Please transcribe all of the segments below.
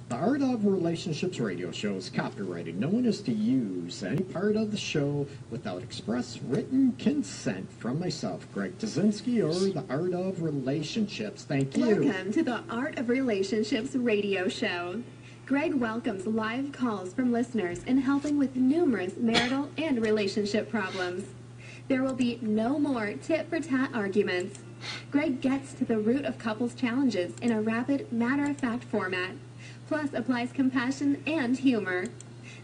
The Art of Relationships radio show is copyrighted. No one is to use any part of the show without express written consent from myself, Greg Dudzinski, or the Art of Relationships. Thank you. Welcome to the Art of Relationships radio show. Greg welcomes live calls from listeners in helping with numerous marital and relationship problems. There will be no more tit-for-tat arguments. Greg gets to the root of couples' challenges in a rapid, matter-of-fact format, plus applies compassion and humor.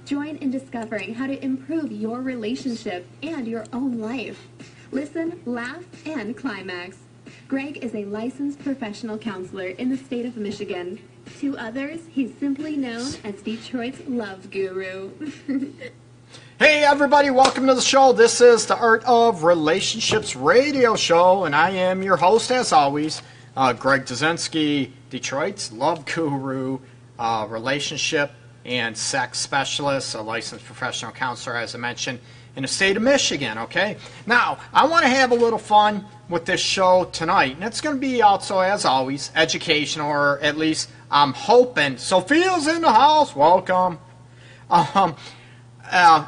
Join in discovering how to improve your relationship and your own life. Listen, laugh, and climax. Greg is a licensed professional counselor in the state of Michigan. To others, he's simply known as Detroit's Love Guru. Hey everybody, welcome to the show. This is the Art of Relationships radio show, and I am your host as always, Greg Dudzinski, Detroit's Love Guru, relationship and sex specialist, a licensed professional counselor, as I mentioned, in the state of Michigan, okay? Now, I want to have a little fun with this show tonight, and it's going to be also, as always, educational, or at least I'm hoping. Sophia's in the house. Welcome.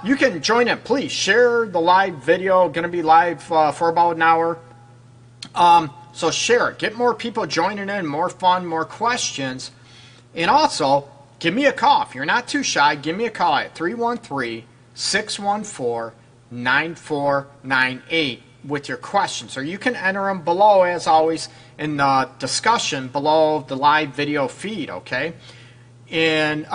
You can join in. Please share the live video. Going to be live for about an hour. So share it. Get more people joining in, more fun, more questions. And also, give me a call. If you're not too shy, give me a call at 313-614-9498 with your questions. Or you can enter them below, as always, in the discussion below the live video feed, okay? And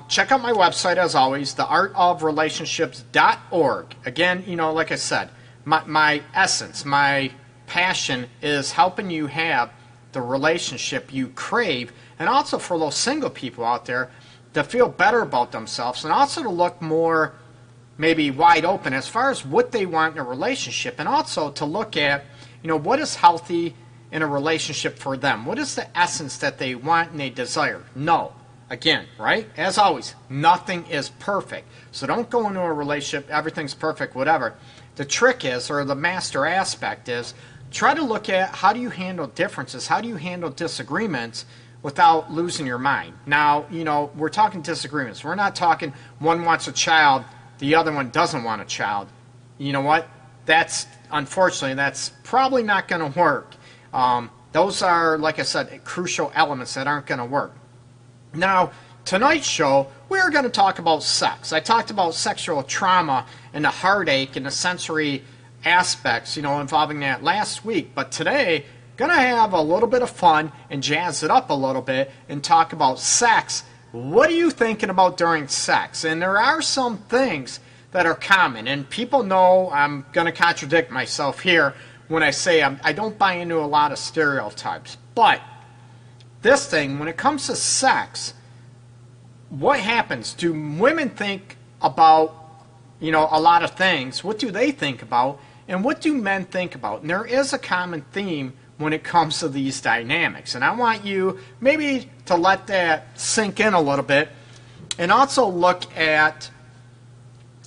check out my website, as always, theartofrelationships.org. Again, you know, like I said, my essence, my passion is helping you have the relationship you crave, and also for those single people out there to feel better about themselves, and also to look more maybe wide open as far as what they want in a relationship, and also to look at, you know, what is healthy in a relationship for them. What is the essence that they want and they desire? No. Again, right? As always, nothing is perfect. So don't go into a relationship, everything's perfect, whatever. The trick is, or the master aspect is, try to look at how do you handle differences, how do you handle disagreements without losing your mind. Now, you know, we're talking disagreements. We're not talking one wants a child, the other one doesn't want a child. You know what? Unfortunately, that's probably not going to work. Those are, like I said, crucial elements that aren't going to work. Now, tonight's show, we're going to talk about sex. I talked about sexual trauma and the heartache and the sensory aspects, you know, involving that last week. But today, going to have a little bit of fun and jazz it up a little bit and talk about sex. What are you thinking about during sex? And there are some things that are common. And people know I'm going to contradict myself here when I say I don't buy into a lot of stereotypes. But this thing, when it comes to sex, what happens? Do women think about, you know, a lot of things? What do they think about? And what do men think about? And there is a common theme when it comes to these dynamics. And I want you maybe to let that sink in a little bit and also look at,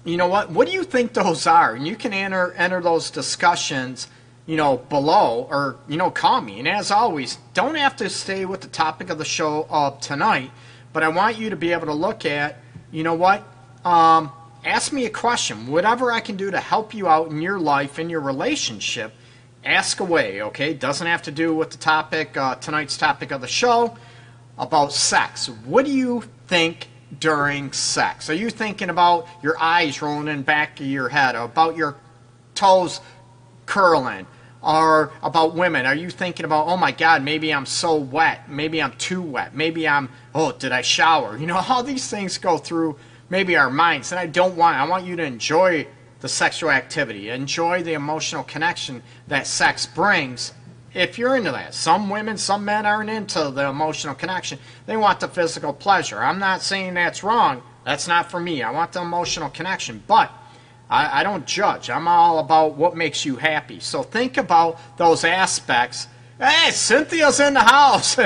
you know what do you think those are? And you can enter those discussions, you know, below, or, you know, call me. And as always, don't have to stay with the topic of the show of tonight, but I want you to be able to look at, you know what, ask me a question. Whatever I can do to help you out in your life, in your relationship, ask away, okay? Doesn't have to do with the topic, tonight's topic of the show, about sex. What do you think during sex? Are you thinking about your eyes rolling in the back of your head, or about your toes curling, or about women? Are you thinking about, oh my God, maybe I'm so wet, maybe I'm too wet, maybe did I shower? You know, all these things go through maybe our minds, and I want you to enjoy the sexual activity, enjoy the emotional connection that sex brings, if you're into that. Some women, some men aren't into the emotional connection. They want the physical pleasure. I'm not saying that's wrong. That's not for me. I want the emotional connection, but I don't judge. I'm all about what makes you happy. So think about those aspects. Hey, Cynthia's in the house.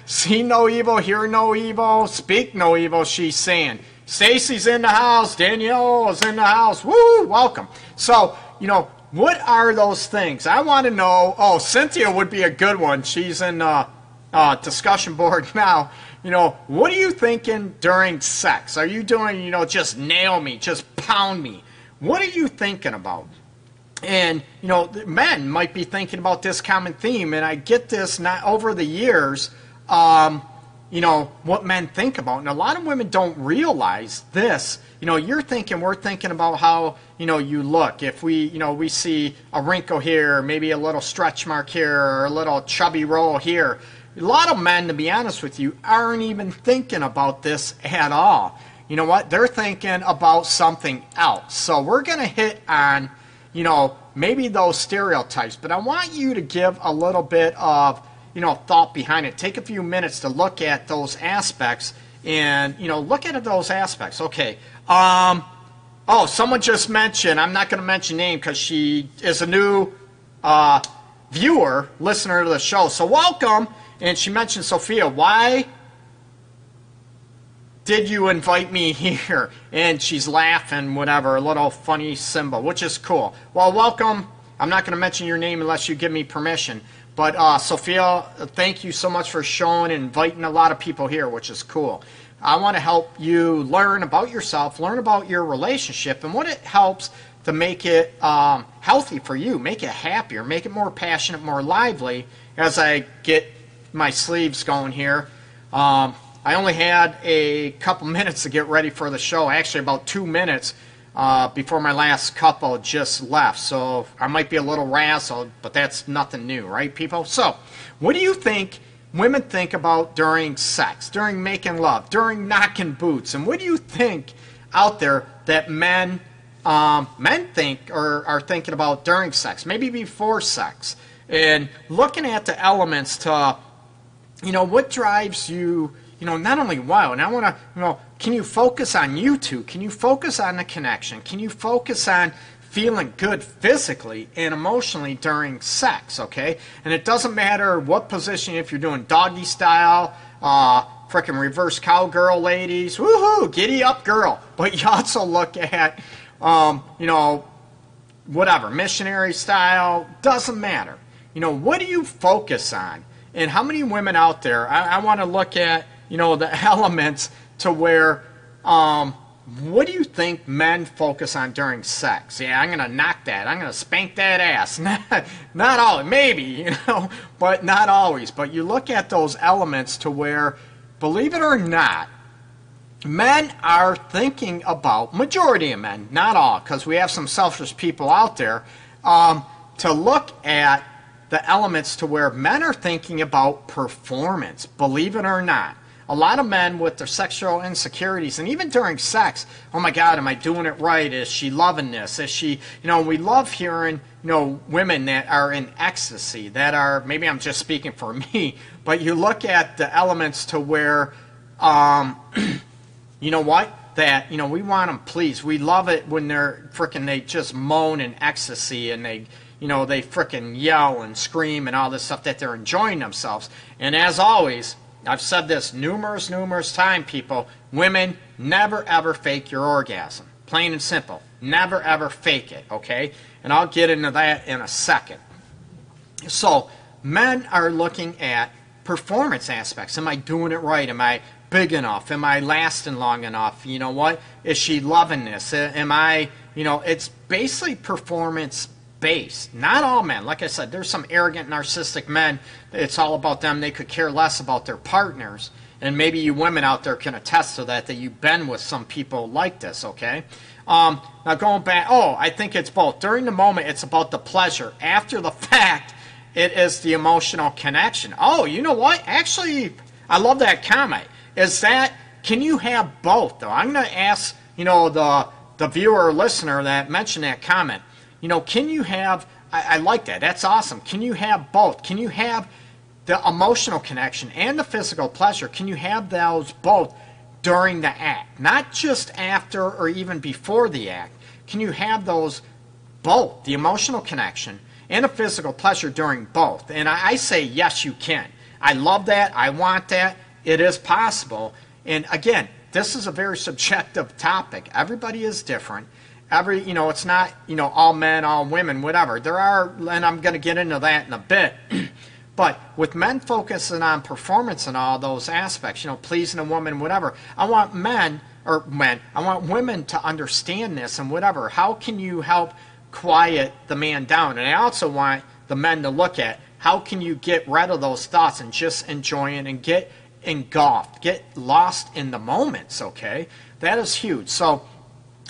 See no evil, hear no evil, speak no evil, she's saying. Stacy's in the house. Danielle is in the house. Woo, welcome. So, you know, what are those things? I want to know. Oh, Cynthia would be a good one. She's in discussion board now. What are you thinking during sex? Are you doing, just nail me, just pound me? What are you thinking about? And, men might be thinking about this common theme, and I get this not over the years, what men think about. And a lot of women don't realize this. We're thinking about how, you look. If we see a wrinkle here, maybe a little stretch mark here, or a little chubby roll here. A lot of men, to be honest with you, aren't even thinking about this at all. You know what? They're thinking about something else. So we're going to hit on, maybe those stereotypes. But I want you to give a little bit of, thought behind it. Take a few minutes to look at those aspects and, look at those aspects. Okay. Someone just mentioned, I'm not going to mention name because she is a new viewer, listener to the show. So welcome. And she mentioned, Sophia, why did you invite me here? And she's laughing, whatever, a little funny symbol, which is cool. Well, welcome. I'm not going to mention your name unless you give me permission. But Sophia, thank you so much for showing and inviting a lot of people here, which is cool. I want to help you learn about yourself, learn about your relationship, and what it helps to make it healthy for you, make it happier, make it more passionate, more lively as I get my sleeves going here. I only had a couple minutes to get ready for the show, actually about 2 minutes before my last couple just left. So I might be a little razzled, but that's nothing new, right, people? So what do you think women think about during sex, during making love, during knocking boots? And what do you think out there that men think or are thinking about during sex, maybe before sex? And looking at the elements to, what drives you, not only wow, and I want to, can you focus on you two? Can you focus on the connection? Can you focus on feeling good physically and emotionally during sex, okay? And it doesn't matter what position, if you're doing doggy style, frickin' reverse cowgirl ladies, woohoo, giddy up girl. But you also look at, whatever, missionary style, doesn't matter. What do you focus on? And how many women out there, I want to look at, the elements to where, what do you think men focus on during sex? Yeah, I'm going to knock that. I'm going to spank that ass. Not always, maybe, but not always. But you look at those elements to where, believe it or not, men are thinking about, majority of men, not all, because we have some selfish people out there, to look at the elements to where men are thinking about performance, believe it or not. A lot of men with their sexual insecurities, and even during sex, oh my God, am I doing it right? Is she loving this? Is she, we love hearing, women that are in ecstasy, that are, maybe I'm just speaking for me, but you look at the elements to where, you know what? That, we want them pleased. We love it when they just moan in ecstasy and they frickin' yell and scream and all this stuff, that they're enjoying themselves. And as always, I've said this numerous times, people, women, never ever fake your orgasm. Plain and simple. Never ever fake it, okay? And I'll get into that in a second. So, men are looking at performance aspects. Am I doing it right? Am I big enough? Am I lasting long enough? You know what? Is she loving this? Am I, it's basically performance based. Not all men. Like I said, there's some arrogant, narcissistic men. It's all about them. They could care less about their partners. And maybe you women out there can attest to that you've been with some people like this, okay? Now going back, I think it's both. During the moment, it's about the pleasure. After the fact, it is the emotional connection. Oh, you know what? Actually, I love that comment. Can you have both, though? I'm going to ask, the viewer or listener that mentioned that comment. Can you have, I like that, that's awesome. Can you have both? Can you have the emotional connection and the physical pleasure? Can you have those both during the act? Not just after or even before the act. Can you have those both, the emotional connection and the physical pleasure during both? And I say, yes, you can. I love that. I want that. It is possible. And again, this is a very subjective topic. Everybody is different. It's not, all men, all women, whatever. There are, and I'm going to get into that in a bit, But with men focusing on performance and all those aspects, pleasing a woman, whatever, I want I want women to understand this and whatever. How can you help quiet the man down? And I also want the men to look at how can you get rid of those thoughts and just enjoy it and get engulfed, get lost in the moments, okay? That is huge. So,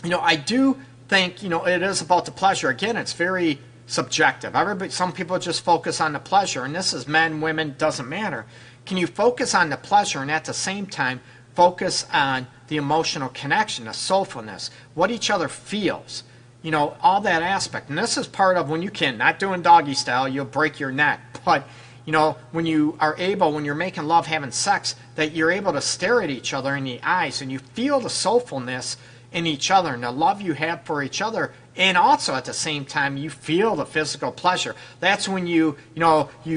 I do think, it is about the pleasure. Again, it's very subjective. Some people just focus on the pleasure, and this is men, women, doesn't matter. Can you focus on the pleasure and at the same time focus on the emotional connection, the soulfulness, what each other feels, all that aspect. And this is part of when you can, not doing doggy style, you'll break your neck, but when you are able, when you're making love, having sex, that you're able to stare at each other in the eyes and you feel the soulfulness in each other and the love you have for each other, and also at the same time you feel the physical pleasure. That's when you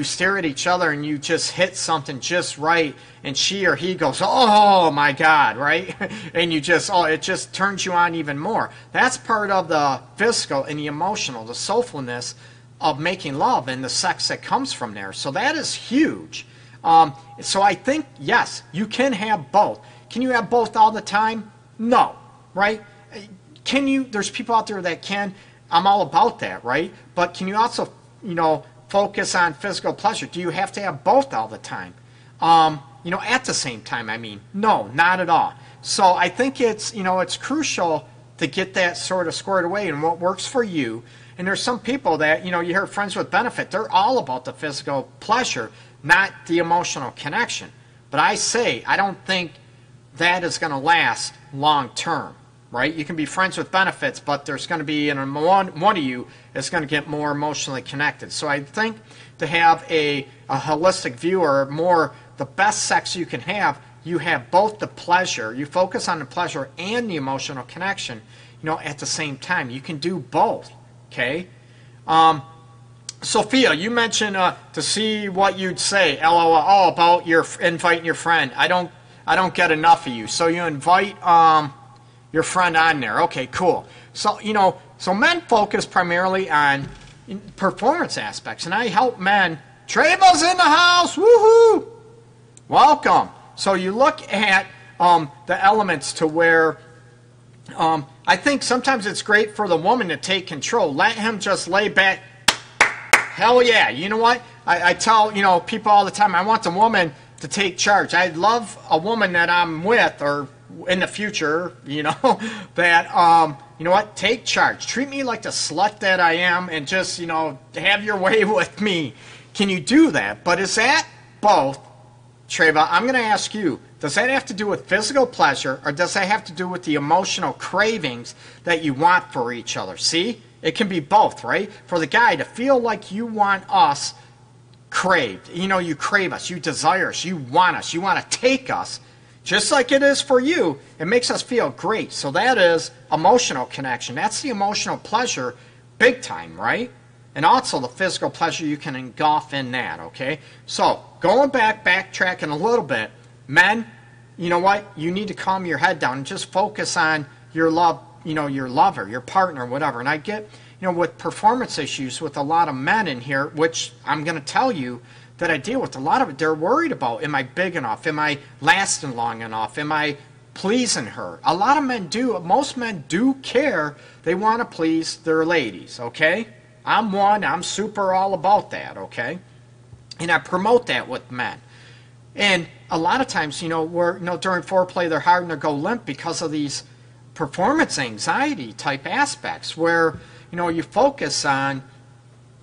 stare at each other and you just hit something just right, and she or he goes, oh my God, right? And it just turns you on even more. That's part of the physical and the emotional, the soulfulness of making love and the sex that comes from there. So that is huge. So I think, yes, you can have both. Can you have both all the time? No. Right? Can you? There's people out there that can. I'm all about that, right? But can you also, focus on physical pleasure? Do you have to have both all the time? At the same time, I mean, no, not at all. So I think it's crucial to get that sort of squared away and what works for you. And there's some people that, you hear friends with benefit, they're all about the physical pleasure, not the emotional connection. But I don't think that is going to last long term. Right? You can be friends with benefits, but there's going to be one of you is going to get more emotionally connected. So I think to have a holistic view, or more the best sex you can have, you have both the pleasure, you focus on the pleasure and the emotional connection, at the same time. You can do both. Okay? Sophia, you mentioned to see what you'd say, LOL, about your inviting your friend. I don't get enough of you. So you invite your friend on there. Okay, cool. So, so men focus primarily on performance aspects, and I help men. Treva's in the house. Woohoo! Welcome. So you look at the elements to where I think sometimes it's great for the woman to take control. Let him just lay back. Hell yeah. You know what? I tell, people all the time, I want the woman to take charge. I love a woman that I'm with, or in the future, that, take charge. Treat me like the slut that I am and just, have your way with me. Can you do that? But is that both, Treva? I'm going to ask you, does that have to do with physical pleasure, or does that have to do with the emotional cravings that you want for each other? See? It can be both, right? For the guy to feel like you want us craved. You crave us. You desire us. You want us. You want to take us. Just like it is for you, it makes us feel great. So that is emotional connection. That's the emotional pleasure big time, right? And also the physical pleasure you can engulf in that, okay? So going backtracking a little bit, men, you know what? You need to calm your head down and just focus on your love, your lover, your partner, whatever. And I get, with performance issues with a lot of men in here, which I'm going to tell you, that I deal with, a lot of it, they're worried about, am I big enough? Am I lasting long enough? Am I pleasing her? A lot of men do, most men do care. They want to please their ladies, okay? I'm super all about that, okay? And I promote that with men. And a lot of times, we're, during foreplay, they're hard to go limp because of these performance anxiety type aspects where, you focus on,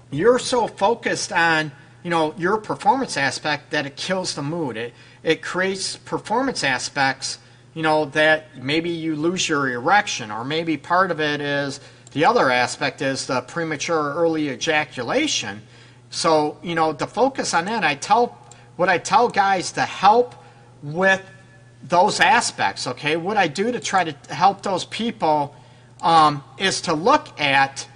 you're so focused on, your performance aspect that it kills the mood. It creates performance aspects, that maybe you lose your erection, or maybe part of it is, the other aspect is the premature or early ejaculation. So, to focus on that, I tell guys to help with those aspects, okay? What I do to try to help those people is to look at,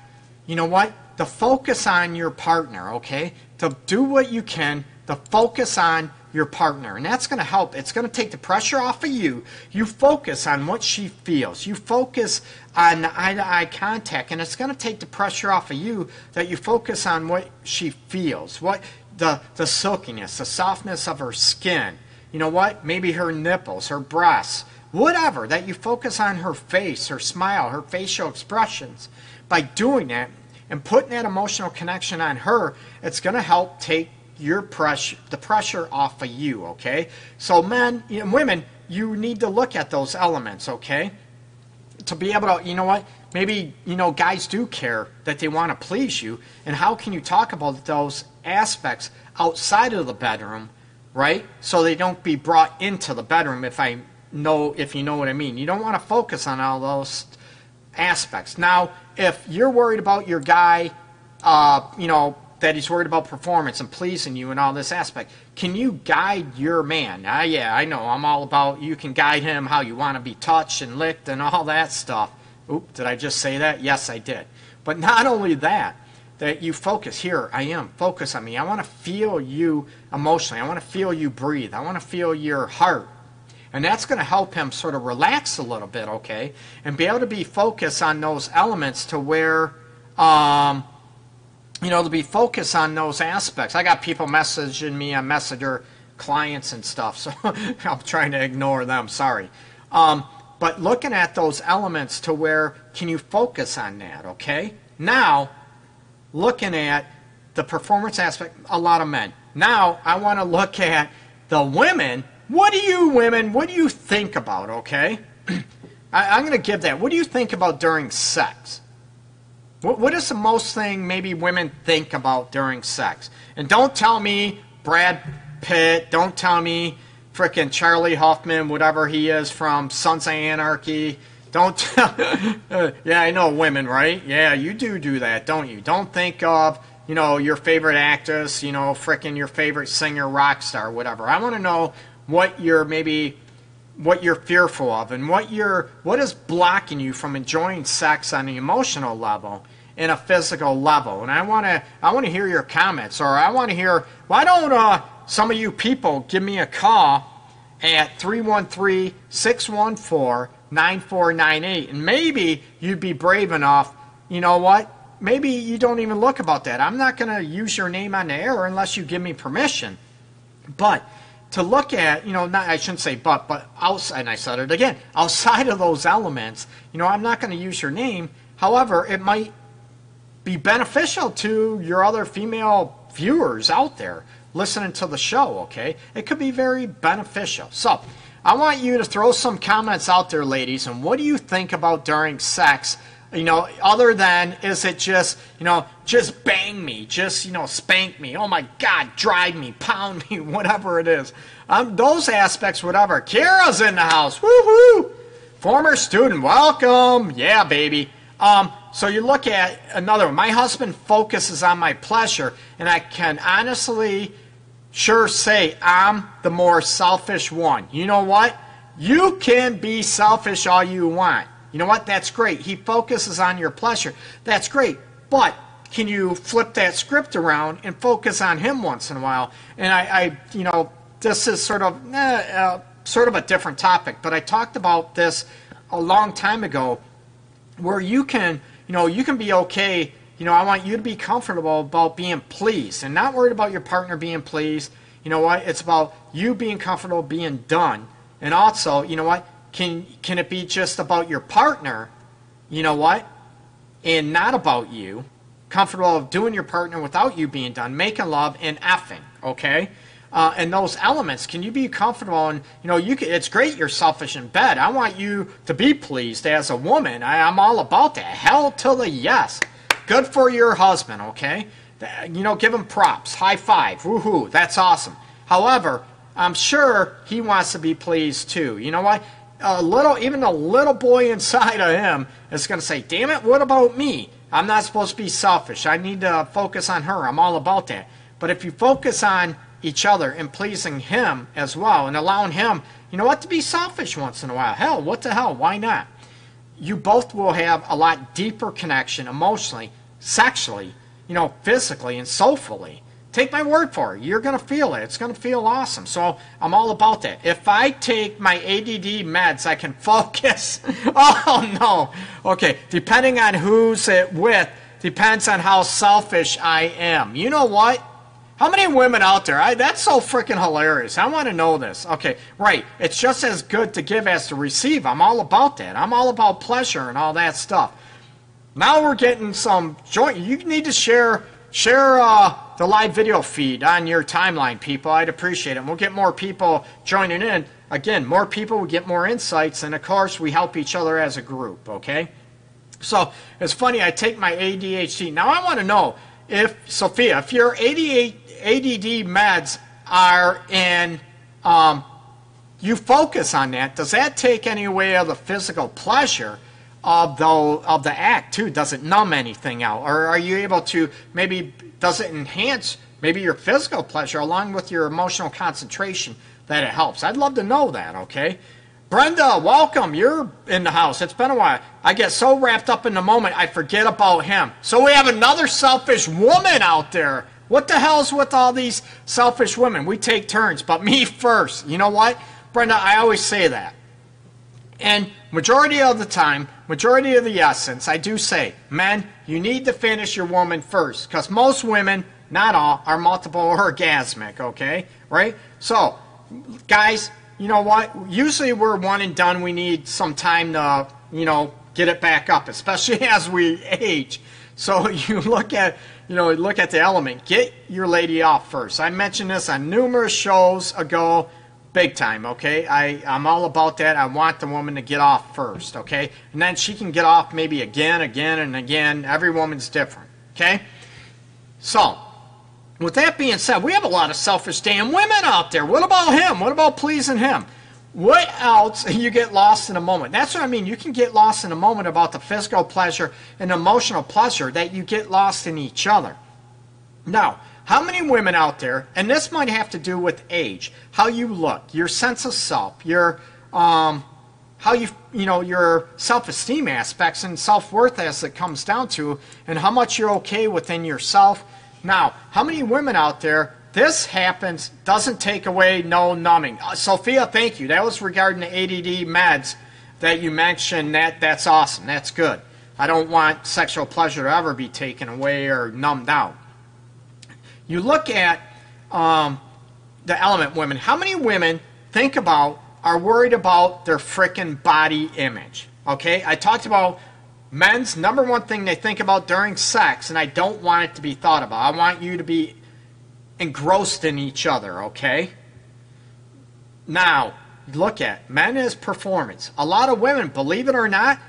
the focus on your partner, okay? To do what you can, to focus on your partner. And that's going to help. It's going to take the pressure off of you. You focus on what she feels. You focus on eye-to-eye contact, and it's going to take the pressure off of you that you focus on what she feels, what the silkiness, the softness of her skin. You know what? Maybe her nipples, her breasts, whatever, that you focus on her face, her smile, her facial expressions. By doing that and putting that emotional connection on her, it's going to help take the pressure off of you, okay? So men and women, you need to look at those elements, okay? To be able to, you know what, maybe, you know, guys do care that they want to please you, and how can you talk about those aspects outside of the bedroom, right? So they don't be brought into the bedroom, if you know what I mean. You don't want to focus on all those aspects. Now, if you're worried about your guy, you know, that he's worried about performance and pleasing you and all this aspect, can you guide your man? Yeah, I know, I'm all about, you can guide him how you want to be touched and licked and all that stuff. Oop, did I just say that? Yes, I did. But not only that you focus, here I am, focus on me. I want to feel you emotionally. I want to feel you breathe. I want to feel your heart. And that's going to help him sort of relax a little bit, okay? And be able to be focused on those elements to where, you know, to be focused on those aspects. I got people messaging me on Messenger, clients and stuff, so I'm trying to ignore them, sorry. But looking at those elements to where, can you focus on that, okay? Now, looking at the performance aspect, a lot of men. Now, I want to look at the women. What do you think about, okay? I'm going to give that. What do you think about during sex? What is the most thing maybe women think about during sex? And don't tell me Brad Pitt. Don't tell me frickin' Charlie Huffman, whatever he is from Sons of Anarchy. Don't tell... yeah, I know women, right? Yeah, you do that, don't you? Don't think of, you know, your favorite actress, you know, frickin' your favorite singer, rock star, whatever. I want to know what you're fearful of and what is blocking you from enjoying sex on the emotional level and a physical level. And I want to hear your comments, or I want to hear, why don't some of you people give me a call at 313-614-9498, and maybe you'd be brave enough, you know what, maybe you don't even look about that. I'm not going to use your name on the air unless you give me permission. But to look at, you know, not, I shouldn't say but outside, and I said it again, outside of those elements, you know, I'm not going to use your name. However, it might be beneficial to your other female viewers out there listening to the show, okay? It could be very beneficial. So, I want you to throw some comments out there, ladies, and what do you think about during sex? You know, other than, is it just, you know, just bang me, just, you know, spank me, oh my God, drive me, pound me, whatever it is. Those aspects, whatever. Kira's in the house, woohoo! Former student, welcome, yeah, baby. So you look at another one. My husband focuses on my pleasure, and I can honestly sure say I'm the more selfish one. You know what? You can be selfish all you want. You know what? That's great. He focuses on your pleasure. That's great. But can you flip that script around and focus on him once in a while? And I you know, this is sort of a different topic, but I talked about this a long time ago, where you can, you know, you can be okay. You know, I want you to be comfortable about being pleased and not worried about your partner being pleased. You know what? It's about you being comfortable being done. And also, you know what? Can it be just about your partner, you know what, and not about you, comfortable of doing your partner without you being done, making love and effing, okay? And those elements, can you be comfortable? And, you know, it's great you're selfish in bed. I want you to be pleased as a woman. I'm all about that. Hell to the yes. Good for your husband, okay? You know, give him props. High five. Woohoo. That's awesome. However, I'm sure he wants to be pleased too. You know what? Even a little boy inside of him is going to say, damn it, what about me? I'm not supposed to be selfish. I need to focus on her. I'm all about that. But if you focus on each other and pleasing him as well and allowing him, you know what, to be selfish once in a while. Hell, what the hell? Why not? You both will have a lot deeper connection emotionally, sexually, you know, physically and soulfully Take my word for it. You're going to feel it. It's going to feel awesome. So I'm all about that. If I take my ADD meds, I can focus. Oh, no. Okay, depending on who's it with, depends on how selfish I am. You know what? How many women out there? That's so freaking hilarious. I want to know this. Okay, right. It's just as good to give as to receive. I'm all about that. I'm all about pleasure and all that stuff. Now we're getting some joint. You need to share the live video feed on your timeline, people. I'd appreciate it. We'll get more people joining in. Again, more people, we get more insights, and of course, we help each other as a group, okay? So, it's funny, I take my ADHD. Now, I want to know if, Sophia, if your ADD meds are in, you focus on that, does that take any away of the physical pleasure of the act, too? Does it numb anything out? Or are you able to, maybe, does it enhance maybe your physical pleasure along with your emotional concentration that it helps? I'd love to know that, okay? Brenda, welcome. You're in the house. It's been a while. I get so wrapped up in the moment, I forget about him. So we have another selfish woman out there. What the hell's with all these selfish women? We take turns, but me first. You know what, Brenda, I always say that. And majority of the time, majority of the essence, I do say, men, you need to finish your woman first. Because most women, not all, are multiple orgasmic, okay? Right? So, guys, you know what? Usually we're one and done. We need some time to, get it back up, especially as we age. So you look at the element. Get your lady off first. I mentioned this on numerous shows ago. Big time, okay? I'm all about that. I want the woman to get off first, okay? And then she can get off maybe again, and again. Every woman's different, okay? So, with that being said, we have a lot of selfish damn women out there. What about him? What about pleasing him? What else? You get lost in a moment. That's what I mean. You can get lost in a moment about the physical pleasure and emotional pleasure that you get lost in each other. Now, how many women out there, and this might have to do with age, how you look, your sense of self, your your self-esteem aspects and self-worth as it comes down to, and how much you're okay within yourself. Now, how many women out there, this happens, doesn't take away no numbing. Sophia, thank you. That was regarding the ADD meds that you mentioned. That's awesome. That's good. I don't want sexual pleasure to ever be taken away or numbed out. You look at the element women. How many women are worried about their frickin' body image? Okay, I talked about men's number one thing they think about during sex, and I don't want it to be thought about. I want you to be engrossed in each other, okay? Now, look at men as performance. A lot of women, believe it or not,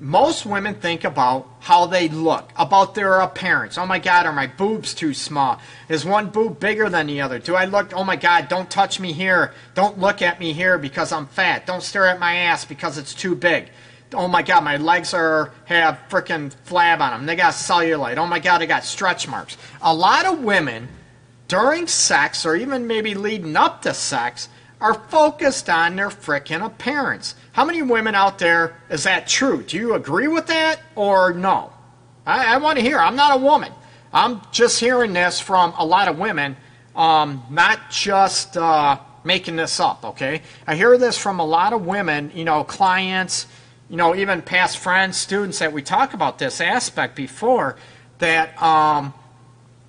most women think about how they look, about their appearance. Oh my God, are my boobs too small? Is one boob bigger than the other? Do I look, oh my God, don't touch me here. Don't look at me here because I'm fat. Don't stare at my ass because it's too big. Oh my God, my legs have freaking flab on them. They got cellulite. Oh my God, I got stretch marks. A lot of women during sex, or even maybe leading up to sex, are focused on their frickin' appearance. How many women out there, is that true? Do you agree with that or no? I want to hear. I'm not a woman. I'm just hearing this from a lot of women, not just making this up, okay? I hear this from a lot of women, clients, even past friends, students that we talk about this aspect before, that,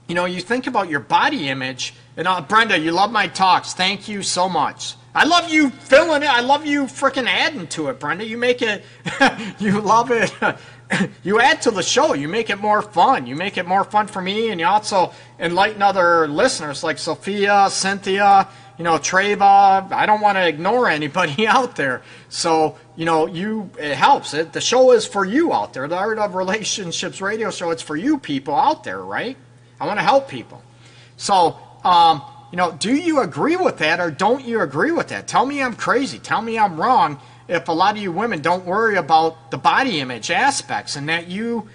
you think about your body image. And Brenda, you love my talks. Thank you so much. I love you filling it. I love you freaking adding to it, Brenda. You make it, you love it. You add to the show. You make it more fun. You make it more fun for me, and you also enlighten other listeners like Sophia, Cynthia, Treva. I don't want to ignore anybody out there. So, it helps. The show is for you out there. The Art of Relationships radio show, it's for you people out there, right? I want to help people. So, do you agree with that or don't you agree with that? Tell me I'm crazy. Tell me I'm wrong if a lot of you women don't worry about the body image aspects, and that you,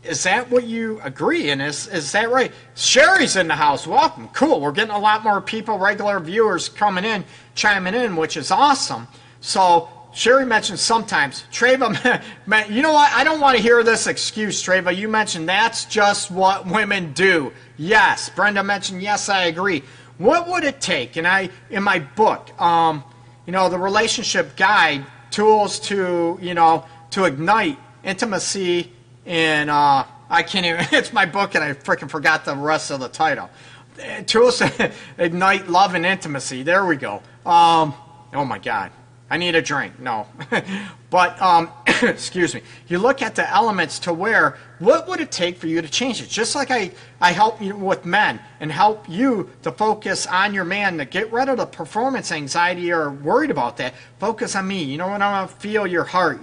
is that what you agree? And is that right? Sherry's in the house. Welcome. Cool. We're getting a lot more people, regular viewers coming in, chiming in, which is awesome. So, Sherry mentioned sometimes. Treva, you know what? I don't want to hear this excuse, Treva. You mentioned that's just what women do. Yes. Brenda mentioned, yes, I agree. What would it take? And in my book, the relationship guide, tools to, to ignite intimacy and, I can't even, it's my book and I freaking forgot the rest of the title. Tools to ignite love and intimacy. There we go. Oh my God. I need a drink. No. But, excuse me. You look at the elements to where, what would it take for you to change it? Just like I help you with men and help you to focus on your man, to get rid of the performance anxiety or worried about that. Focus on me. You know what? I want to feel your heart.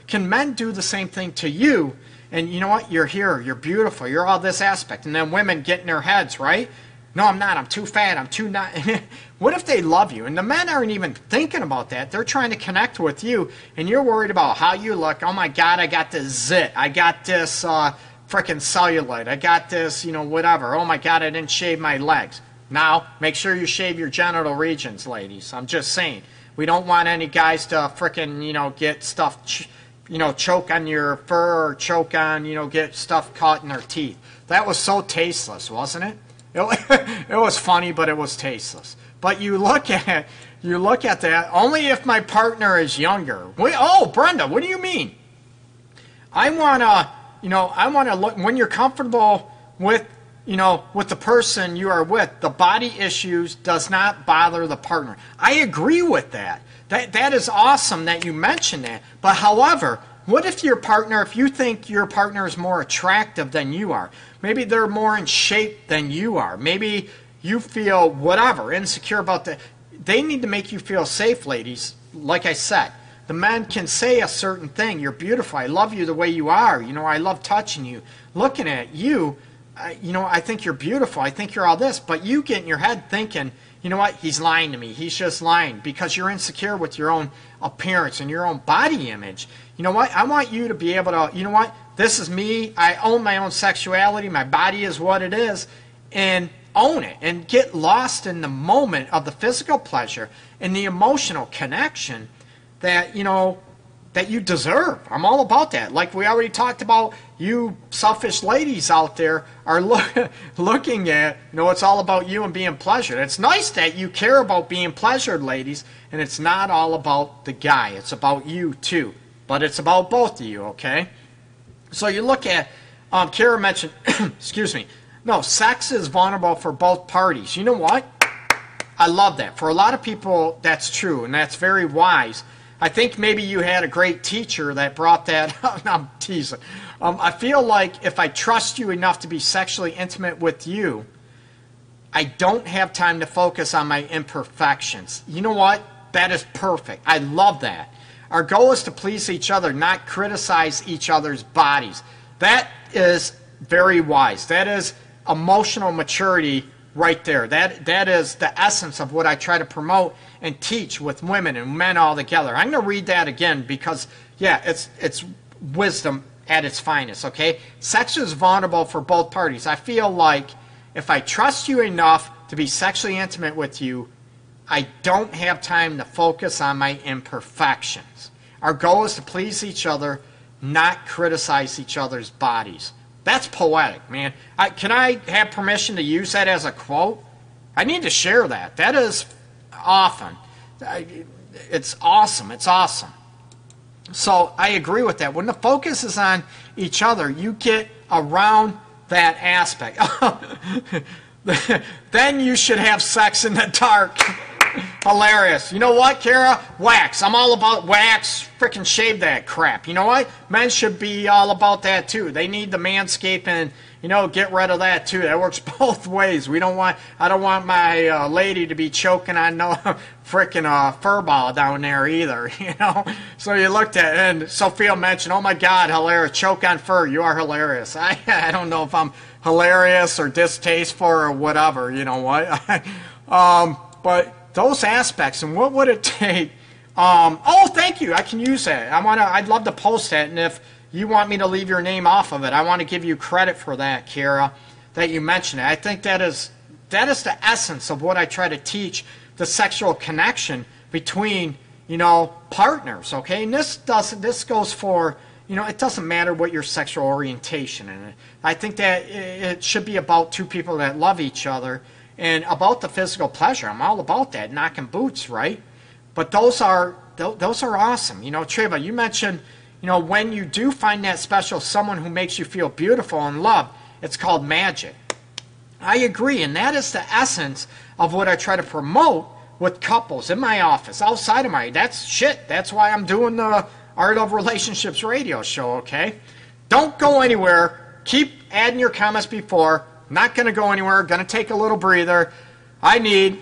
Can men do the same thing to you? And you know what? You're here. You're beautiful. You're all this aspect. And then women get in their heads, right? No, I'm not. I'm too fat. I'm too not. What if they love you? And the men aren't even thinking about that. They're trying to connect with you, and you're worried about how you look. Oh, my God, I got this zit. I got this frickin' cellulite. I got this, whatever. Oh, my God, I didn't shave my legs. Now, make sure you shave your genital regions, ladies. I'm just saying. We don't want any guys to frickin', get stuff, choke on your fur or choke on, get stuff caught in their teeth. That was so tasteless, wasn't it? It was funny, but it was tasteless. But you look at that. Only if my partner is younger. Oh, Brenda, what do you mean? I wanna look when you're comfortable with, with the person you are with. The body issues does not bother the partner. I agree with that. That is awesome that you mentioned that. But however, what if if you think your partner is more attractive than you are? Maybe they're more in shape than you are. Maybe you feel whatever, insecure about that. They need to make you feel safe, ladies. Like I said, the men can say a certain thing. You're beautiful. I love you the way you are. I love touching you. Looking at you, I think you're beautiful. I think you're all this. But you get in your head thinking, you know what? He's lying to me. He's just lying because you're insecure with your own appearance and your own body image. You know what? I want you to be able to, this is me. I own my own sexuality. My body is what it is. And own it and get lost in the moment of the physical pleasure and the emotional connection that, that you deserve. I'm all about that. Like we already talked about, you selfish ladies out there are looking at, it's all about you and being pleasured. It's nice that you care about being pleasured, ladies, and it's not all about the guy. It's about you too. But it's about both of you, okay? So you look at, Kara mentioned, excuse me, no, sex is vulnerable for both parties. You know what? I love that. For a lot of people, that's true, and that's very wise. I think maybe you had a great teacher that brought that up. No, I'm teasing. I feel like if I trust you enough to be sexually intimate with you, I don't have time to focus on my imperfections. You know what? That is perfect. I love that. Our goal is to please each other, not criticize each other's bodies. That is very wise. That is emotional maturity right there. That is the essence of what I try to promote and teach with women and men all together. I'm going to read that again because, yeah, it's wisdom at its finest, okay? Sex is vulnerable for both parties. I feel like if I trust you enough to be sexually intimate with you, I don't have time to focus on my imperfections. Our goal is to please each other, not criticize each other's bodies. That's poetic, man. Can I have permission to use that as a quote? I need to share that. That is often. It's awesome. It's awesome. So I agree with that. When the focus is on each other, you get around that aspect. Then you should have sex in the dark. Hilarious. You know what, Kara? Wax. I'm all about wax. Frickin' shave that crap. You know what? Men should be all about that too. They need the manscape and, get rid of that too. That works both ways. I don't want my lady to be choking on no frickin' fur ball down there either, So you looked at it, and Sophia mentioned, oh my God, hilarious. Choke on fur. You are hilarious. I don't know if I'm hilarious or distasteful or whatever, you know what? But those aspects, and what would it take? Oh, thank you. I can use that. I'd love to post that, and if you want me to leave your name off of it, I want to give you credit for that, Kara, that you mentioned it. I think that is the essence of what I try to teach, the sexual connection between, partners, okay? And this goes for, it doesn't matter what your sexual orientation is. I think that it should be about two people that love each other and about the physical pleasure. I'm all about that, knocking boots, right? But those are awesome. Treva, you mentioned, when you do find that special someone who makes you feel beautiful and loved, it's called magic. I agree, and that is the essence of what I try to promote with couples in my office, outside of that's why I'm doing the Art of Relationships radio show, okay? Don't go anywhere. Keep adding your comments before. Not going to go anywhere. Going to take a little breather. I need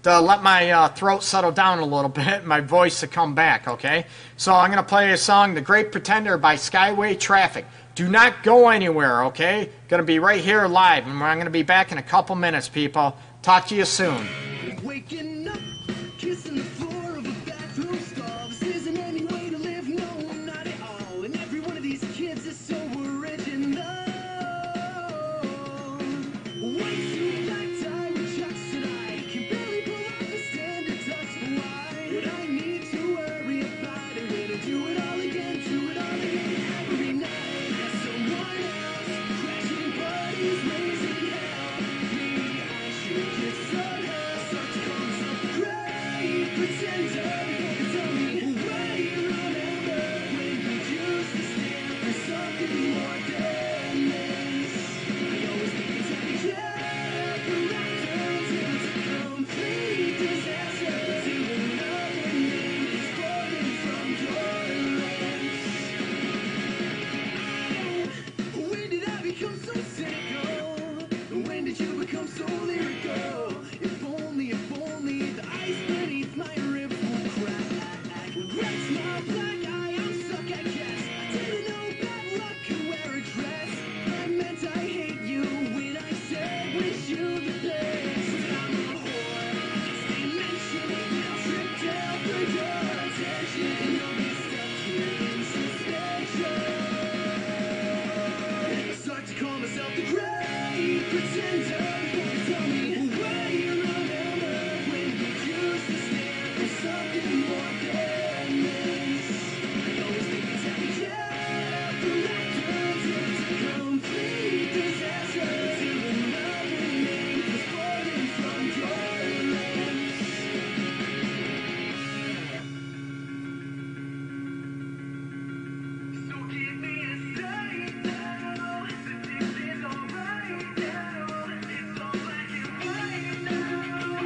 to let my throat settle down a little bit, my voice to come back, okay? So I'm going to play a song, The Great Pretender by Skyway Traffic. Do not go anywhere, okay? Going to be right here live, and I'm going to be back in a couple minutes, people. Talk to you soon. Waking up, kissing the floor of a bathroom stall. This isn't any way to live, no, not at all. And every one of these kids is so original. White suit, black tie with chucks and I can barely pull off a standard tux. Why would I need to worry about it when I do it all again every night? As someone else, crashing parties, raising hell. Me, I should get some help. Such comes up great pretender. Tell me why you remember when you used to stand for something more than this. I always think it's happy Jack, but that turns into complete disaster. Till another name is falling from your lips. When did I become so cynical? When did you become so lyrical? If only the ice beneath my ribs would crack. Red smile, black eye, I'm stuck, I guess. I didn't know bad luck could wear a dress. I meant I hate you when I said wish you the best. I'm a whore, stay mentioned, I'll trip down for your attention. And you'll be stuck here in suspension. I start to call myself the great pretender. Tell me why you remember when you used to stand for something more than this. I always think it's happy Jack, but that turns into complete disaster. Till another name is falling from your lips. So give me a sign now that this is alright now. It's all black and white now,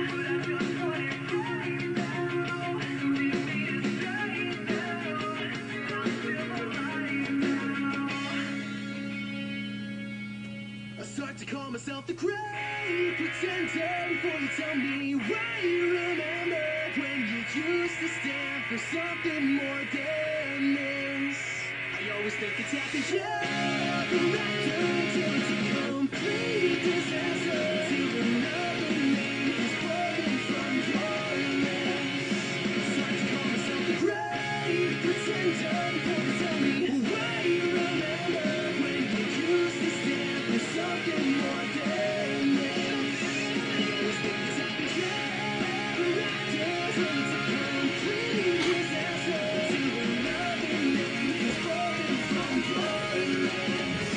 but I just want it right now. So give me a sign now that I'm still alive now. I start to call myself the great pretender before you tell me why you remember when you used to stand for something more than this. I always think it's happy Jack, but that turns into complete disaster. Till another name is falling from your lips. I start to call myself the great pretender before you tell me why you remember when you used to stand for something more than this. I always think it's happy Jack, but that turns into complete disaster. Till another name is falling from your lips.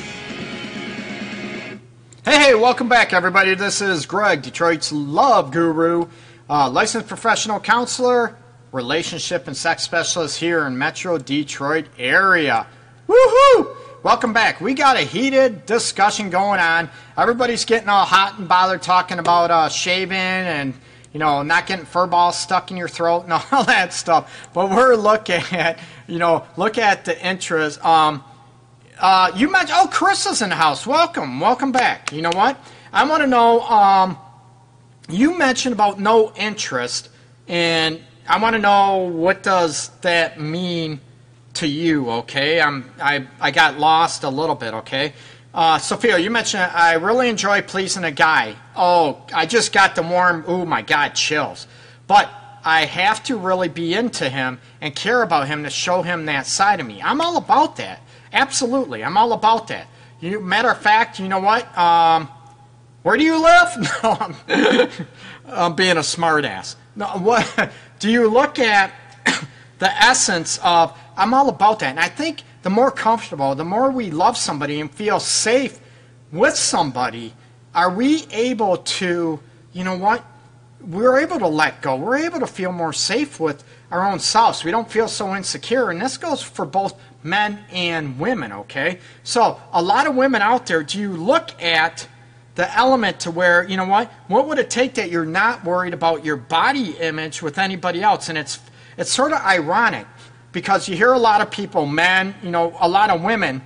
Hey, welcome back, everybody. This is Greg, Detroit's Love Guru, licensed professional counselor, relationship and sex specialist here in Metro Detroit area. Woohoo! Welcome back. We got a heated discussion going on. Everybody's getting all hot and bothered talking about shaving and, not getting fur balls stuck in your throat and all that stuff. But we're looking at, look at the interest. You mentioned, Chris is in the house. Welcome back. You know what? I want to know, you mentioned about no interest, and I want to know what does that mean to you, okay? I got lost a little bit, okay? Sophia, you mentioned I really enjoy pleasing a guy. Oh, I just got the warm, oh my God, chills. But I have to really be into him and care about him to show him that side of me. I'm all about that. Absolutely, I'm all about that. Matter of fact, you know what? Where do you live? No, I'm being a smartass. No, what do you look at the essence of? I'm all about that, and I think the more comfortable, the more we love somebody and feel safe with somebody, are we able to, you know what? We're able to let go. We're able to feel more safe with our own selves. We don't feel so insecure, and this goes for both men and women, okay? So a lot of women out there, do you look at the element to where, you know what would it take that you're not worried about your body image with anybody else? And it's sort of ironic because you hear a lot of people, men, you know, a lot of women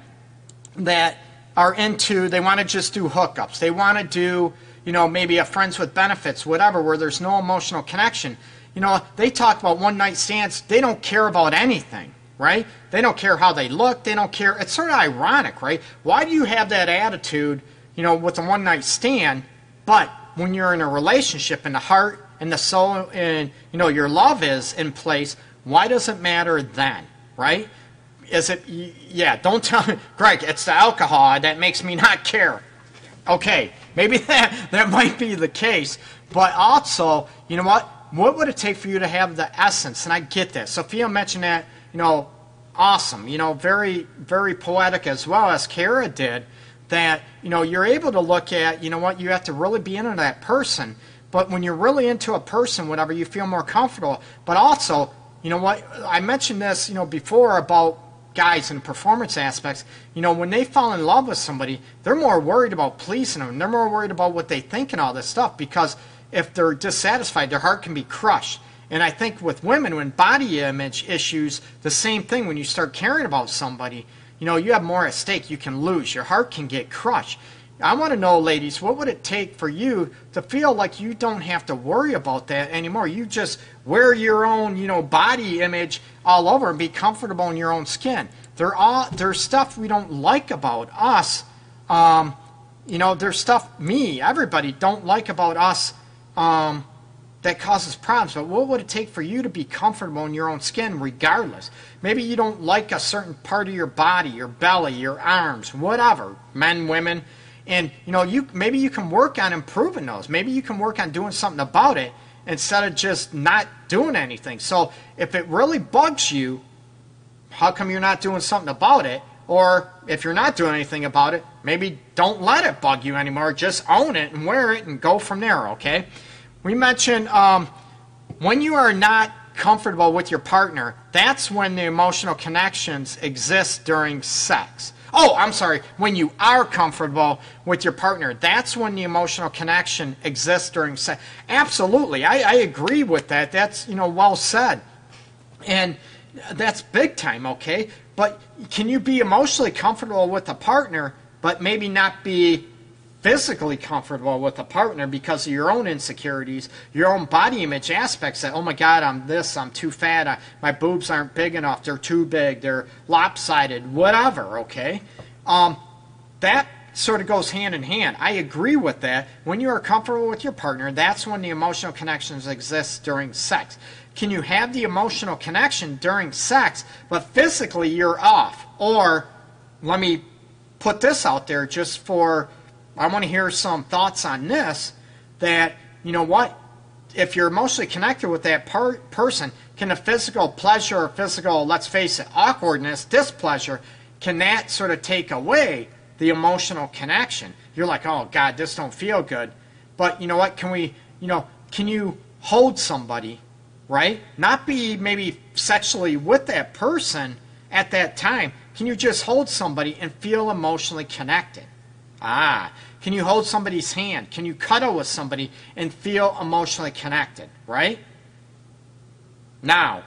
that are into, they want to just do hookups. They want to do, you know, maybe a friends with benefits, whatever, where there's no emotional connection. You know, they talk about one night stands. They don't care about anything, right? They don't care how they look. They don't care. It's sort of ironic, right? Why do you have that attitude, you know, with a one night stand, but when you're in a relationship and the heart and the soul and, you know, your love is in place, why does it matter then, right? Is it, yeah, don't tell me, Greg, it's the alcohol that makes me not care. Okay, maybe that might be the case, but also, you know what would it take for you to have the essence? And I get that. Sophia mentioned that, you know, awesome, you know, very, very poetic as well as Kara did, that, you know, you're able to look at, you know what, you have to really be into that person, but when you're really into a person, whatever, you feel more comfortable, but also, you know what, I mentioned this, you know, before about guys and performance aspects, you know, when they fall in love with somebody, they're more worried about pleasing them. They're more worried about what they think and all this stuff, because if they're dissatisfied, their heart can be crushed. And I think with women, when body image issues, the same thing, when you start caring about somebody, you know, you have more at stake. You can lose. Your heart can get crushed. I want to know, ladies, what would it take for you to feel like you don't have to worry about that anymore? You just wear your own, you know, body image all over and be comfortable in your own skin. There's stuff we don't like about us. You know, there's stuff everybody don't like about us that causes problems. But what would it take for you to be comfortable in your own skin regardless? Maybe you don't like a certain part of your body, your belly, your arms, whatever, men, women. And, you know, maybe you can work on improving those. Maybe you can work on doing something about it instead of just not doing anything. So if it really bugs you, how come you're not doing something about it? Or if you're not doing anything about it, maybe don't let it bug you anymore. Just own it and wear it and go from there, okay? We mentioned when you are not comfortable with your partner, that's when the emotional connections exist during sex. Oh, I'm sorry, when you are comfortable with your partner, that's when the emotional connection exists during sex. Absolutely, I agree with that. That's, you know, well said. And that's big time, okay? But can you be emotionally comfortable with a partner, but maybe not be physically comfortable with a partner because of your own insecurities, your own body image aspects that, oh my God, I'm this, I'm too fat, my boobs aren't big enough, they're too big, they're lopsided, whatever, okay? That sort of goes hand in hand. I agree with that. When you are comfortable with your partner, that's when the emotional connections exist during sex. Can you have the emotional connection during sex, but physically you're off? Or, let me put this out there just for, I want to hear some thoughts on this, that, you know what, if you're emotionally connected with that person, can the physical pleasure or physical, let's face it, awkwardness, displeasure, can that sort of take away the emotional connection? You're like, oh God, this don't feel good. But you know what, can you hold somebody, right? Not be maybe sexually with that person at that time. Can you just hold somebody and feel emotionally connected? Can you hold somebody's hand? Can you cuddle with somebody and feel emotionally connected, right? Now,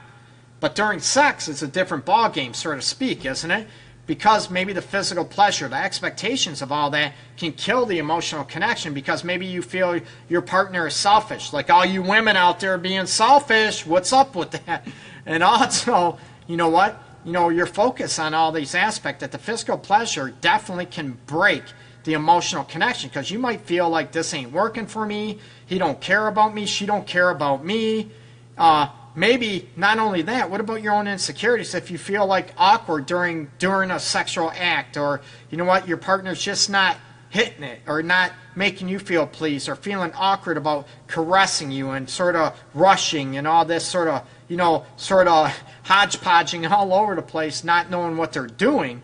but during sex, it's a different ballgame, so to speak, isn't it? Because maybe the physical pleasure, the expectations of all that can kill the emotional connection, because maybe you feel your partner is selfish. Like all you women out there being selfish, what's up with that? And also, you know what? You know, your focus on all these aspects, that the physical pleasure definitely can break the emotional connection, because you might feel like this ain't working for me, he don't care about me, she don't care about me. Maybe not only that, what about your own insecurities? If you feel like awkward during a sexual act, or you know what, your partner's just not hitting it or not making you feel pleased or feeling awkward about caressing you and sort of rushing and all this sort of, sort of hodgepodging all over the place, not knowing what they're doing,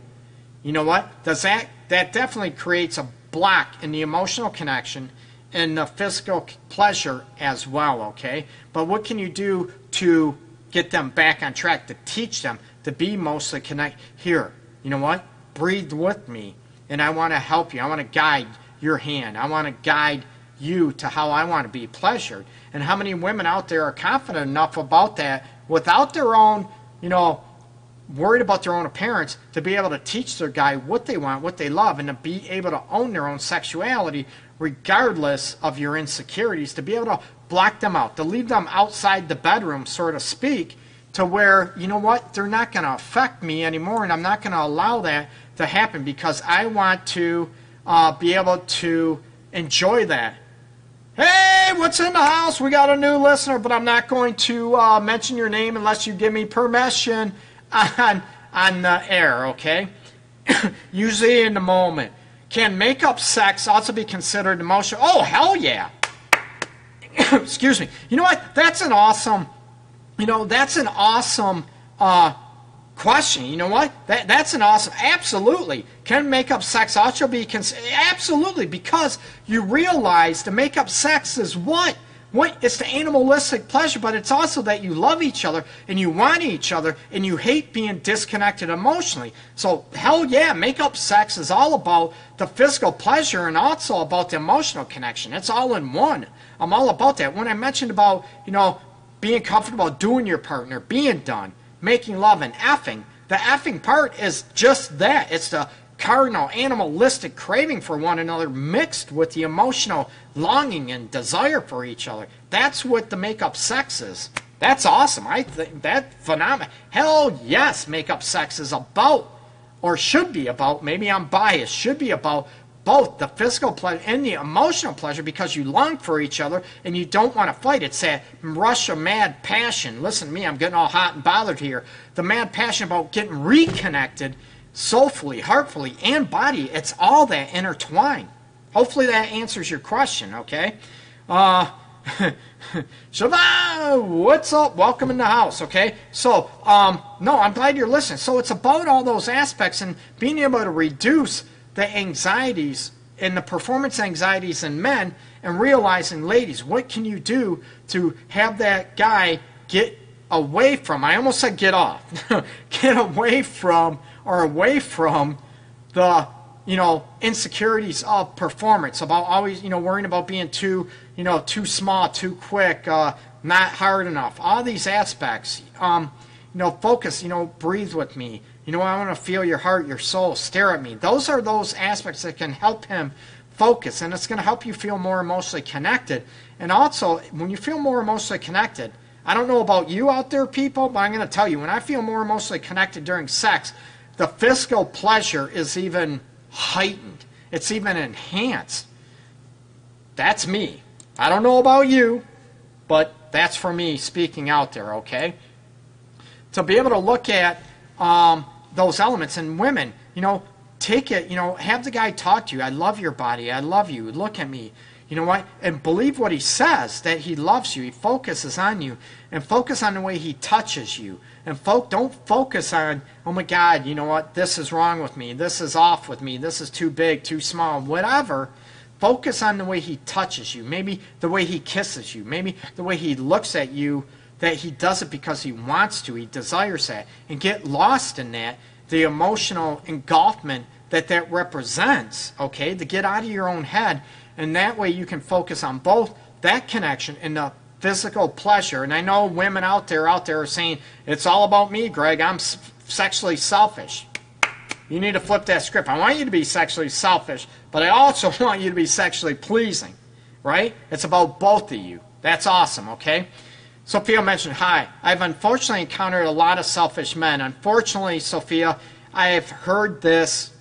you know what? That definitely creates a block in the emotional connection and the physical pleasure as well, okay? But what can you do to get them back on track, to teach them to be mostly connected? Here, you know what? Breathe with me, and I want to help you. I want to guide your hand. I want to guide you to how I want to be pleasured. And how many women out there are confident enough about that without their own, worried about their own appearance, to be able to teach their guy what they want, what they love, and to be able to own their own sexuality regardless of your insecurities, to be able to block them out, to leave them outside the bedroom, so to speak, to where, you know what, they're not going to affect me anymore, and I'm not going to allow that to happen because I want to be able to enjoy that. Hey, what's in the house? We got a new listener, but I'm not going to mention your name unless you give me permission on the air, okay? Usually in the moment. Can make-up sex also be considered emotional? Oh, hell yeah. Excuse me. You know what? That's an awesome question. You know what? That's an awesome, absolutely. Can make-up sex also be considered? Absolutely, because you realize the make-up sex is what? It's the animalistic pleasure, but it's also that you love each other and you want each other and you hate being disconnected emotionally. So, hell yeah, make-up sex is all about the physical pleasure and also about the emotional connection. It's all in one. I'm all about that. When I mentioned about, being comfortable doing your partner, being done, making love and effing, the effing part is just that. It's the cardinal animalistic craving for one another mixed with the emotional longing and desire for each other. That's what the make-up sex is. That's awesome. I think that's phenomenal. Hell yes, make-up sex is about, or should be about, maybe I'm biased, should be about both the physical pleasure and the emotional pleasure, because you long for each other and you don't want to fight. It's that rush of mad passion. Listen to me, I'm getting all hot and bothered here. The mad passion about getting reconnected soulfully, heartfully, and body. It's all that intertwined. Hopefully that answers your question, okay? Shabbat, what's up? Welcome in the house, okay? So, no, I'm glad you're listening. So it's about all those aspects and being able to reduce the anxieties and the performance anxieties in men, and realizing, ladies, what can you do to have that guy get away from, I almost said get off, get away from the, insecurities of performance, about always, worrying about being too small, too quick, not hard enough, all these aspects, focus, breathe with me, I want to feel your heart, your soul, stare at me. Those are those aspects that can help him focus, and it's going to help you feel more emotionally connected. And also, when you feel more emotionally connected, I don't know about you out there, people, but I'm going to tell you, when I feel more emotionally connected during sex, the physical pleasure is even heightened. It's even enhanced. That's me. I don't know about you, but that's for me speaking out there, okay? To be able to look at those elements, and women, take it, have the guy talk to you. I love your body. I love you. Look at me. You know what? And believe what he says, that he loves you. He focuses on you. And focus on the way he touches you. And don't focus on, oh my God, you know what? This is wrong with me. This is off with me. This is too big, too small, whatever. Focus on the way he touches you. Maybe the way he kisses you. Maybe the way he looks at you, that he does it because he wants to. He desires that. And get lost in that, the emotional engulfment that represents, okay? To get out of your own head. And that way you can focus on both that connection and the physical pleasure. And I know women out there are saying, it's all about me, Greg. I'm sexually selfish. You need to flip that script. I want you to be sexually selfish, but I also want you to be sexually pleasing, right? It's about both of you. That's awesome, okay? Sophia mentioned, hi, I've unfortunately encountered a lot of selfish men. Unfortunately, Sophia, I have heard this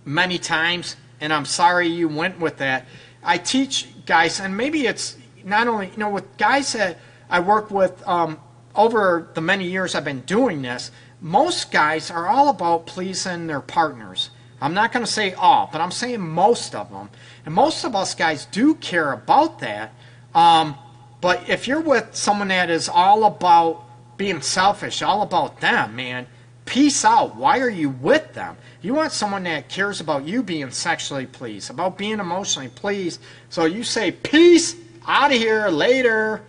many times, and I'm sorry you went with that. I teach guys, and maybe it's not only, with guys that I work with over the many years I've been doing this, most guys are all about pleasing their partners. I'm not going to say all, but I'm saying most of them. And most of us guys do care about that. But if you're with someone that is all about being selfish, all about them, man, peace out. Why are you with them? You want someone that cares about you being sexually pleased, about being emotionally pleased. So you say, peace, out of here, later.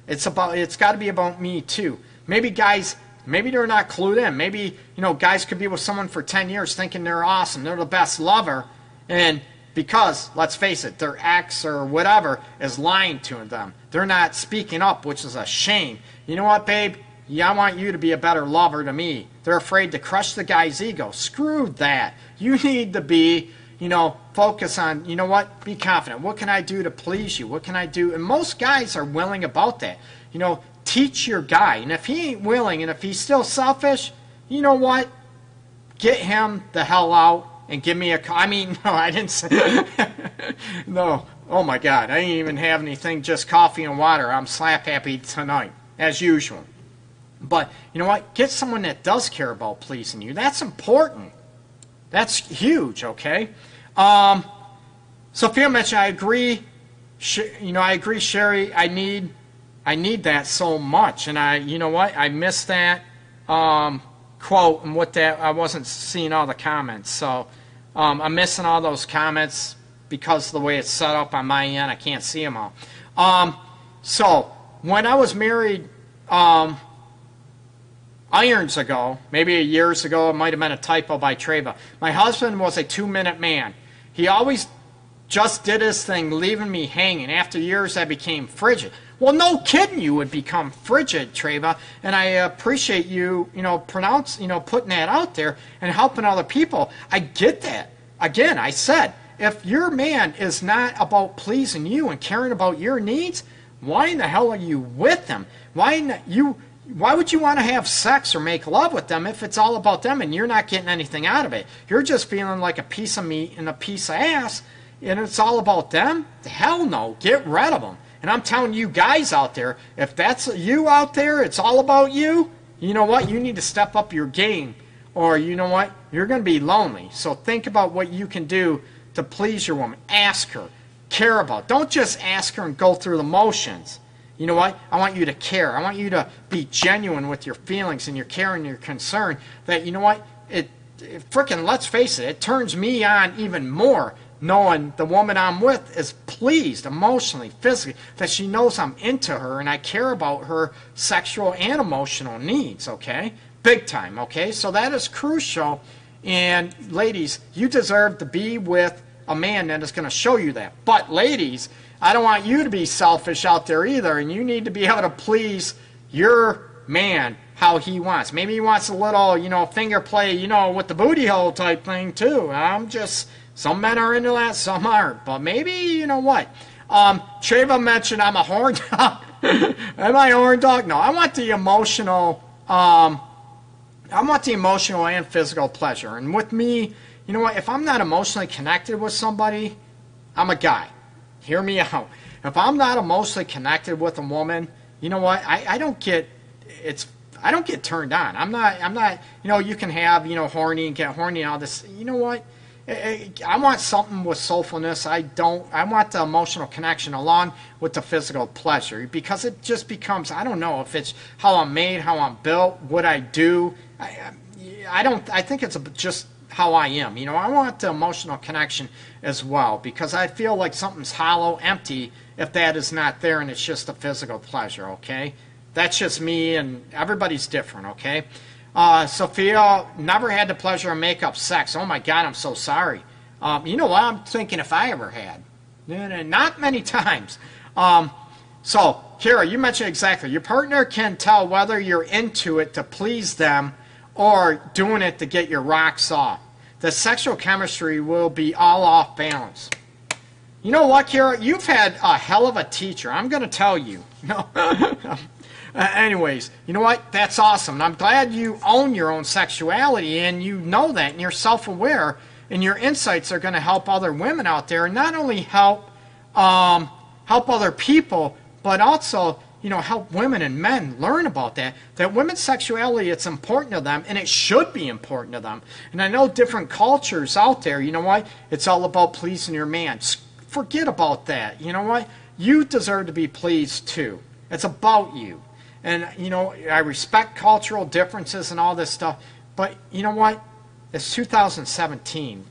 It's got to be about me too. Maybe guys, maybe they're not clued in. Maybe, guys could be with someone for 10 years thinking they're awesome, they're the best lover, and because, let's face it, their ex or whatever is lying to them. They're not speaking up, which is a shame. You know what, babe? Yeah, I want you to be a better lover to me. They're afraid to crush the guy's ego. Screw that. You need to be, focus on, be confident. What can I do to please you? What can I do? And most guys are willing about that. Teach your guy. And if he ain't willing and if he's still selfish, you know what? Get him the hell out and give me a call. I mean, no, I didn't say. No. Oh, my God. I didn't even have anything, just coffee and water. I'm slap happy tonight, as usual. But you know what? Get someone that does care about pleasing you. That's important. That's huge, okay? Sophia mentioned, I agree. I agree, Sherry. I need that so much. And you know what? I missed that quote and what that. I wasn't seeing all the comments. So I'm missing all those comments because of the way it's set up on my end. I can't see them all. So when I was married, irons ago, maybe years ago, it might have been a typo by Treva. My husband was a 2-minute man. He always just did his thing, leaving me hanging. After years, I became frigid. Well, no kidding, you would become frigid, Treva. And I appreciate you, putting that out there and helping other people. I get that. Again, I said, if your man is not about pleasing you and caring about your needs, why in the hell are you with them? Why would you want to have sex or make love with them if it's all about them and you're not getting anything out of it? You're just feeling like a piece of meat and a piece of ass, and it's all about them? Hell no. Get rid of them. And I'm telling you guys out there, if that's you out there, it's all about you, you know what? You need to step up your game, or you know what? You're going to be lonely. So think about what you can do to please your woman. Ask her. Care about. Don't just ask her and go through the motions. You know what? I want you to care. I want you to be genuine with your feelings and your care and your concern. That, you know what? Frickin', let's face it, it turns me on even more knowing the woman I'm with is pleased emotionally, physically, that she knows I'm into her and I care about her sexual and emotional needs, okay? Big time, okay? So that is crucial. And ladies, you deserve to be with a man that is going to show you that. But ladies, I don't want you to be selfish out there either, and you need to be able to please your man how he wants. Maybe he wants a little, finger play, with the booty hole type thing too. Some men are into that, some aren't. But maybe, you know what? Treva mentioned I'm a horn dog. Am I a horn dog? No, I want the emotional, and physical pleasure. And with me, you know what? If I'm not emotionally connected with somebody, I'm a guy. Hear me out. If I'm not emotionally connected with a woman, you know what? I don't get turned on. I'm not, you can have, horny and get horny and all this. You know what? I want something with soulfulness. I want the emotional connection along with the physical pleasure, because it just becomes, I don't know if it's how I'm made, how I'm built, what I do. I think it's just how I am. I want the emotional connection as well, because I feel like something's hollow, empty, if that is not there and it's just a physical pleasure, okay? That's just me, and everybody's different, okay? Sophia, never had the pleasure of make-up sex. Oh my God, I'm so sorry. You know what? I'm thinking if I ever had. Not many times. So, Kira, you mentioned exactly. Your partner can tell whether you're into it to please them or doing it to get your rocks off. The sexual chemistry will be all off balance. You know what, Kira? You've had a hell of a teacher. I'm going to tell you. No. Anyways, you know what? That's awesome. And I'm glad you own your own sexuality and you know that and you're self-aware, and your insights are going to help other women out there, and not only help other people, but also, help women and men learn about that women's sexuality, it's important to them, and it should be important to them. And I know different cultures out there, you know what? It's all about pleasing your man. Forget about that. You know what? You deserve to be pleased too. It's about you. And, I respect cultural differences and all this stuff, but you know what? It's 2017.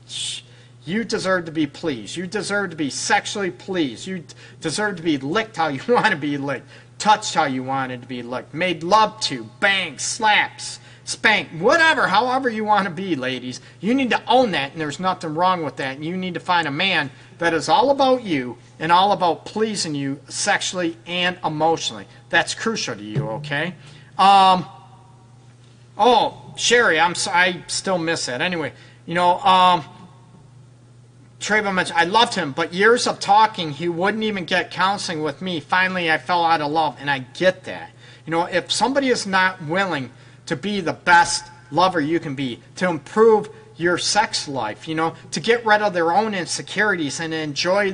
You deserve to be pleased. You deserve to be sexually pleased. You deserve to be licked how you want to be licked, touched how you wanted to be licked, made love to, bang, slaps, spank, whatever, however you want to be, ladies. You need to own that, and there's nothing wrong with that. And you need to find a man that is all about you and all about pleasing you sexually and emotionally. That's crucial to you, okay? Oh, Sherry, I still miss that. Anyway, Trayvon mentioned, I loved him, but years of talking, he wouldn't even get counseling with me. Finally, I fell out of love, and I get that. If somebody is not willing to be the best lover you can be, to improve your sex life, to get rid of their own insecurities and enjoy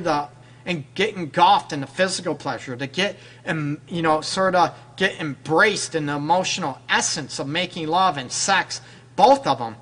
and get engulfed in the physical pleasure, to get, sort of get embraced in the emotional essence of making love and sex, both of them,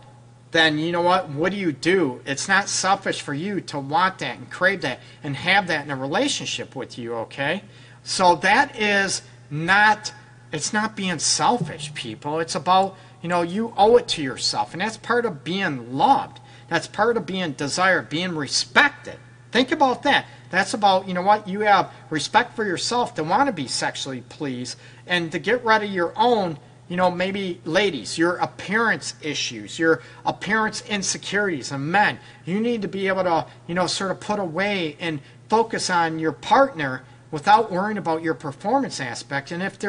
then you know what do? It's not selfish for you to want that and crave that and have that in a relationship with you, okay? So that is not, it's not being selfish, people. It's about, you owe it to yourself, and that's part of being loved. That's part of being desired, being respected. Think about that. That's about, you have respect for yourself to want to be sexually pleased and to get rid of your own, maybe ladies, your appearance issues, your appearance insecurities, and men. You need to be able to, sort of put away and focus on your partner without worrying about your performance aspect. And if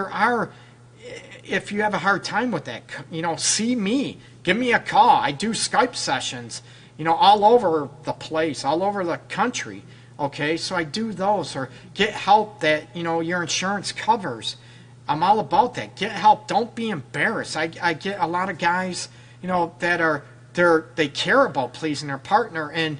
you have a hard time with that, see me. Give me a call. I do Skype sessions, all over the place, all over the country. Okay, so I do those, or get help that, your insurance covers. I'm all about that. Get help. Don't be embarrassed. I get a lot of guys, that they care about pleasing their partner, and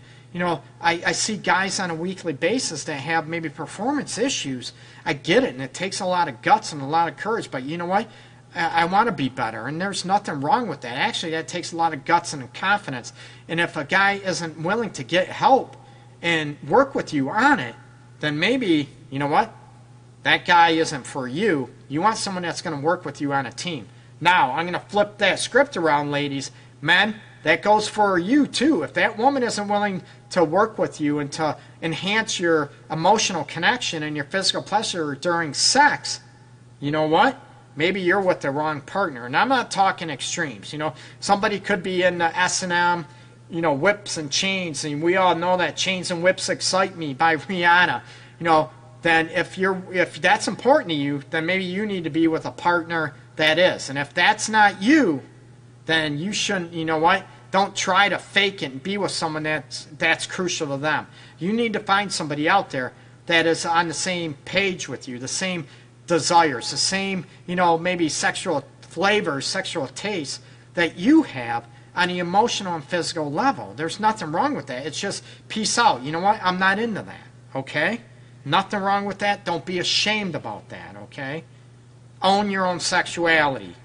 I see guys on a weekly basis that have maybe performance issues. I get it, and it takes a lot of guts and a lot of courage, but you know what? I want to be better, and there's nothing wrong with that. Actually, that takes a lot of guts and confidence, and if a guy isn't willing to get help and work with you on it, then maybe, you know what? That guy isn't for you. You want someone that's going to work with you on a team. Now, I'm going to flip that script around, ladies. Men, that goes for you too. If that woman isn't willing to work with you and to enhance your emotional connection and your physical pleasure during sex, you know what? Maybe you're with the wrong partner. And I'm not talking extremes. Somebody could be in the S&M, whips and chains, and we all know that Chains and Whips Excite Me by Rihanna. Then if that's important to you, then maybe you need to be with a partner that is. And if that's not you, then you shouldn't, don't try to fake it and be with someone that's crucial to them. You need to find somebody out there that is on the same page with you, the same desires, the same, maybe sexual flavors, sexual tastes that you have on the emotional and physical level. There's nothing wrong with that. It's just peace out. You know what? I'm not into that. Okay? Nothing wrong with that. Don't be ashamed about that. Okay? Own your own sexuality.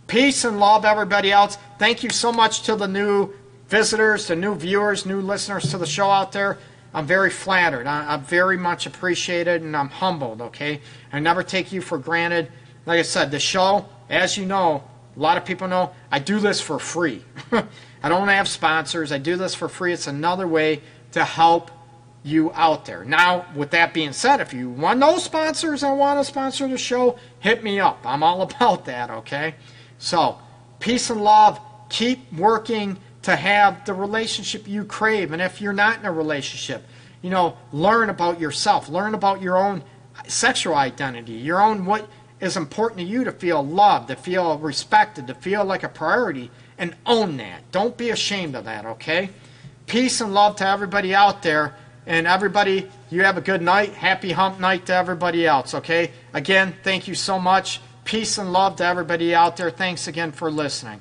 Peace and love, everybody else. Thank you so much to the new visitors, the new viewers, new listeners to the show out there. I'm very flattered. I very much appreciate it, and I'm humbled, okay? I never take you for granted. Like I said, the show, as you know, a lot of people know, I do this for free. I don't have sponsors. I do this for free. It's another way to help you out there. Now, with that being said, if you want no sponsors and want to sponsor the show, hit me up. I'm all about that, okay? So, peace and love. Keep working to have the relationship you crave. And if you're not in a relationship, learn about yourself. Learn about your own sexual identity, your own what is important to you to feel loved, to feel respected, to feel like a priority, and own that. Don't be ashamed of that, okay? Peace and love to everybody out there. And everybody, you have a good night. Happy hump night to everybody else, okay? Again, thank you so much. Peace and love to everybody out there. Thanks again for listening.